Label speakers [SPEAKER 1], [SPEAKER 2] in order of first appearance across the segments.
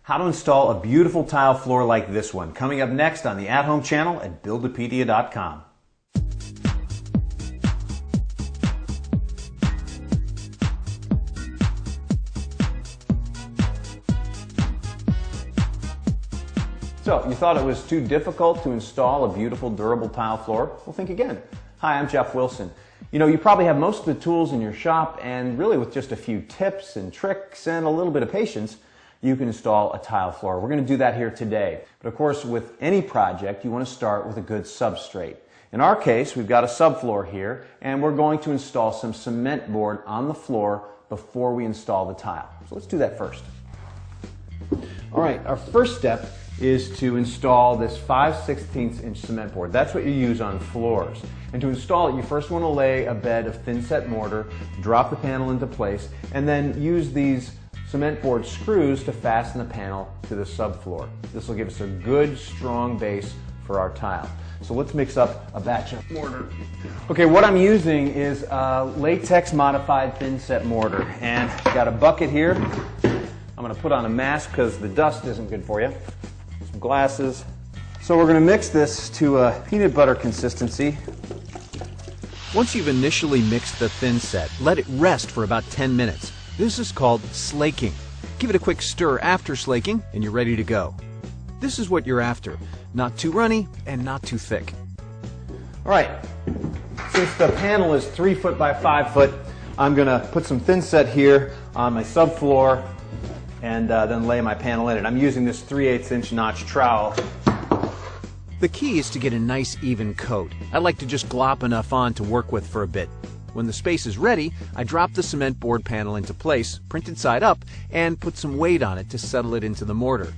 [SPEAKER 1] How to install a beautiful tile floor like this one, coming up next on the At Home channel at Buildipedia.com. So, you thought it was too difficult to install a beautiful, durable tile floor? Well, think again. Hi, I'm Jeff Wilson. You know, you probably have most of the tools in your shop, and really with just a few tips and tricks and a little bit of patience, you can install a tile floor. We're going to do that here today. But of course, with any project, you want to start with a good substrate. In our case, we've got a subfloor here, and we're going to install some cement board on the floor before we install the tile. So let's do that first. All right, our first step is to install this 5/16 inch cement board. That's what you use on floors. And to install it, you first want to lay a bed of thin set mortar, drop the panel into place, and then use these cement board screws to fasten the panel to the subfloor. This will give us a good, strong base for our tile. So let's mix up a batch of mortar. Okay, what I'm using is latex modified thin set mortar. And I've got a bucket here. I'm going to put on a mask because the dust isn't good for you. Some glasses. So we're going to mix this to a peanut butter consistency.
[SPEAKER 2] Once you've initially mixed the thin set, let it rest for about 10 minutes. This is called slaking. Give it a quick stir after slaking and you're ready to go. This is what you're after. Not too runny and not too thick.
[SPEAKER 1] All right, since the panel is 3 foot by 5 foot, I'm going to put some thin set here on my subfloor and then lay my panel in it. I'm using this 3/8 inch notch trowel.
[SPEAKER 2] The key is to get a nice even coat. I like to just glop enough on to work with for a bit. When the space is ready, I drop the cement board panel into place, printed side up, and put some weight on it to settle it into the mortar.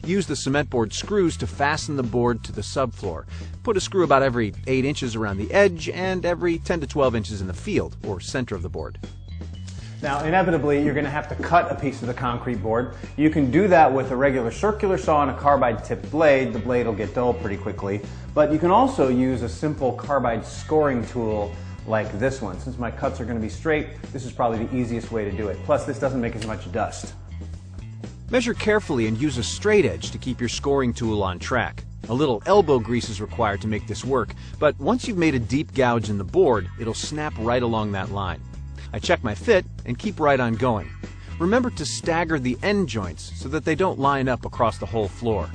[SPEAKER 2] Use the cement board screws to fasten the board to the subfloor. Put a screw about every 8 inches around the edge and every 10 to 12 inches in the field, or center of the board.
[SPEAKER 1] Now, inevitably, you're going to have to cut a piece of the concrete board. You can do that with a regular circular saw and a carbide tipped blade. The blade will get dull pretty quickly. But you can also use a simple carbide scoring tool like this one. Since my cuts are going to be straight, this is probably the easiest way to do it. Plus, this doesn't make as much dust.
[SPEAKER 2] Measure carefully and use a straight edge to keep your scoring tool on track. A little elbow grease is required to make this work, but once you've made a deep gouge in the board, it'll snap right along that line. I check my fit and keep right on going. Remember to stagger the end joints so that they don't line up across the whole floor.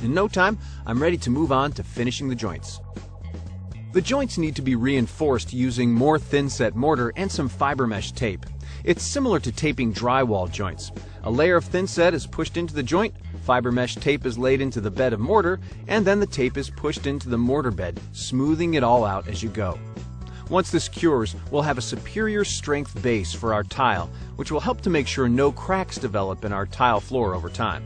[SPEAKER 2] In no time, I'm ready to move on to finishing the joints. The joints need to be reinforced using more thin set mortar and some fiber mesh tape. It's similar to taping drywall joints. A layer of thin set is pushed into the joint, fiber mesh tape is laid into the bed of mortar, and then the tape is pushed into the mortar bed, smoothing it all out as you go. Once this cures, we'll have a superior strength base for our tile, which will help to make sure no cracks develop in our tile floor over time.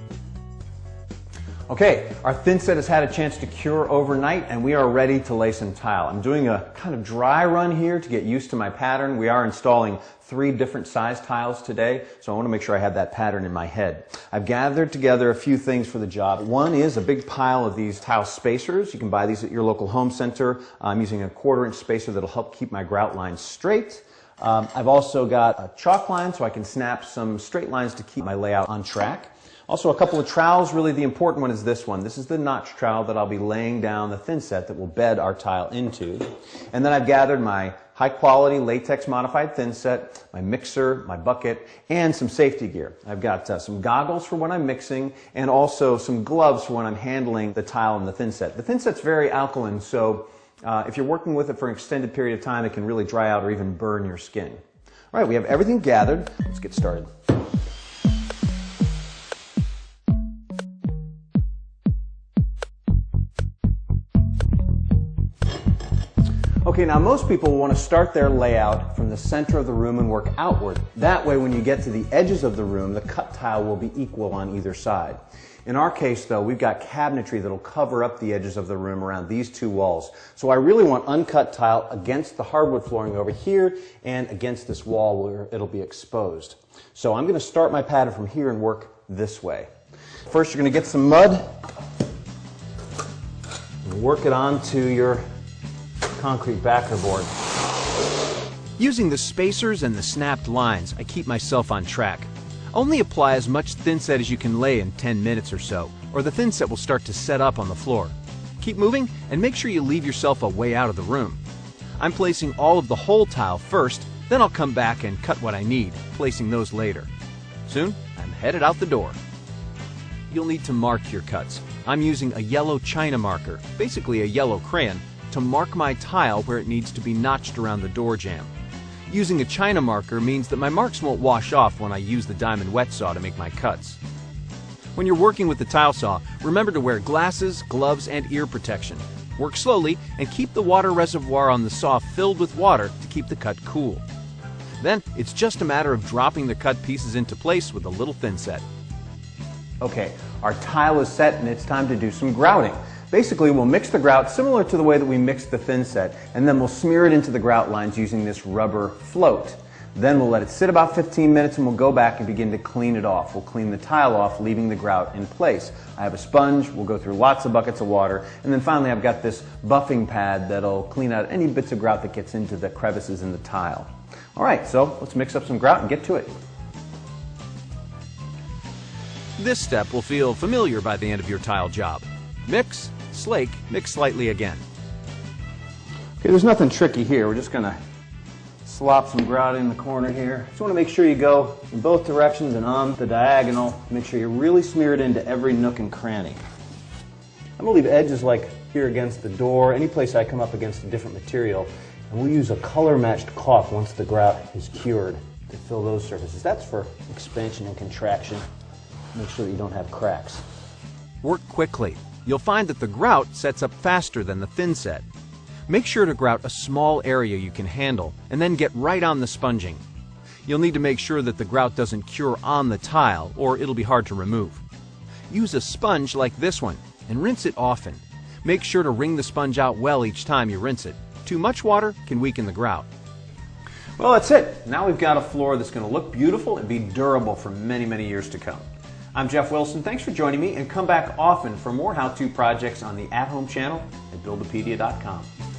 [SPEAKER 1] Okay, our thin set has had a chance to cure overnight and we are ready to lay some tile. I'm doing a kind of dry run here to get used to my pattern. We are installing 3 different size tiles today, so I want to make sure I have that pattern in my head. I've gathered together a few things for the job. One is a big pile of these tile spacers. You can buy these at your local home center. I'm using a 1/4 inch spacer that'll help keep my grout lines straight. I've also got a chalk line so I can snap some straight lines to keep my layout on track. Also a couple of trowels. Really the important one is this one. This is the notch trowel that I'll be laying down the thin set that will bed our tile into. And then I've gathered my high quality latex modified thin set, my mixer, my bucket, and some safety gear. I've got some goggles for when I'm mixing and also some gloves for when I'm handling the tile in the thin set. The thin set's very alkaline, so if you're working with it for an extended period of time, it can really dry out or even burn your skin. All right, we have everything gathered. Let's get started. Okay, now most people want to start their layout from the center of the room and work outward. That way, when you get to the edges of the room, the cut tile will be equal on either side. In our case, though, we've got cabinetry that'll cover up the edges of the room around these 2 walls. So I really want uncut tile against the hardwood flooring over here and against this wall where it'll be exposed. So I'm going to start my pattern from here and work this way. First, you're going to get some mud and work it onto your concrete backer board.
[SPEAKER 2] Using the spacers and the snapped lines, I keep myself on track. Only apply as much thinset as you can lay in 10 minutes or so, or the thinset will start to set up on the floor. Keep moving and make sure you leave yourself a way out of the room. I'm placing all of the whole tile first, then I'll come back and cut what I need, placing those later. Soon, I'm headed out the door. You'll need to mark your cuts. I'm using a yellow China marker, basically a yellow crayon, to mark my tile where it needs to be notched around the door jamb. Using a China marker means that my marks won't wash off when I use the diamond wet saw to make my cuts. When you're working with the tile saw, remember to wear glasses, gloves, and ear protection. Work slowly and keep the water reservoir on the saw filled with water to keep the cut cool. Then it's just a matter of dropping the cut pieces into place with a little thinset.
[SPEAKER 1] Okay, our tile is set and it's time to do some grouting. Basically, we'll mix the grout similar to the way that we mixed the thinset, and then we'll smear it into the grout lines using this rubber float. Then we'll let it sit about 15 minutes and we'll go back and begin to clean it off. We'll clean the tile off, leaving the grout in place. I have a sponge, we'll go through lots of buckets of water, and then finally I've got this buffing pad that'll clean out any bits of grout that gets into the crevices in the tile. Alright, so let's mix up some grout and get to it.
[SPEAKER 2] This step will feel familiar by the end of your tile job. Mix, slake, mix slightly again.
[SPEAKER 1] Okay, there's nothing tricky here. We're just going to slop some grout in the corner here. Just want to make sure you go in both directions and on the diagonal. Make sure you really smear it into every nook and cranny. I'm going to leave edges like here against the door, any place I come up against a different material. And we'll use a color-matched caulk once the grout is cured to fill those surfaces. That's for expansion and contraction. Make sure that you don't have cracks.
[SPEAKER 2] Work quickly. You'll find that the grout sets up faster than the thinset. Make sure to grout a small area you can handle, and then get right on the sponging. You'll need to make sure that the grout doesn't cure on the tile, or it'll be hard to remove. Use a sponge like this one, and rinse it often. Make sure to wring the sponge out well each time you rinse it. Too much water can weaken the grout.
[SPEAKER 1] Well, that's it. Now we've got a floor that's going to look beautiful and be durable for many, many years to come. I'm Jeff Wilson. Thanks for joining me, and come back often for more how-to projects on the At Home channel at Buildipedia.com.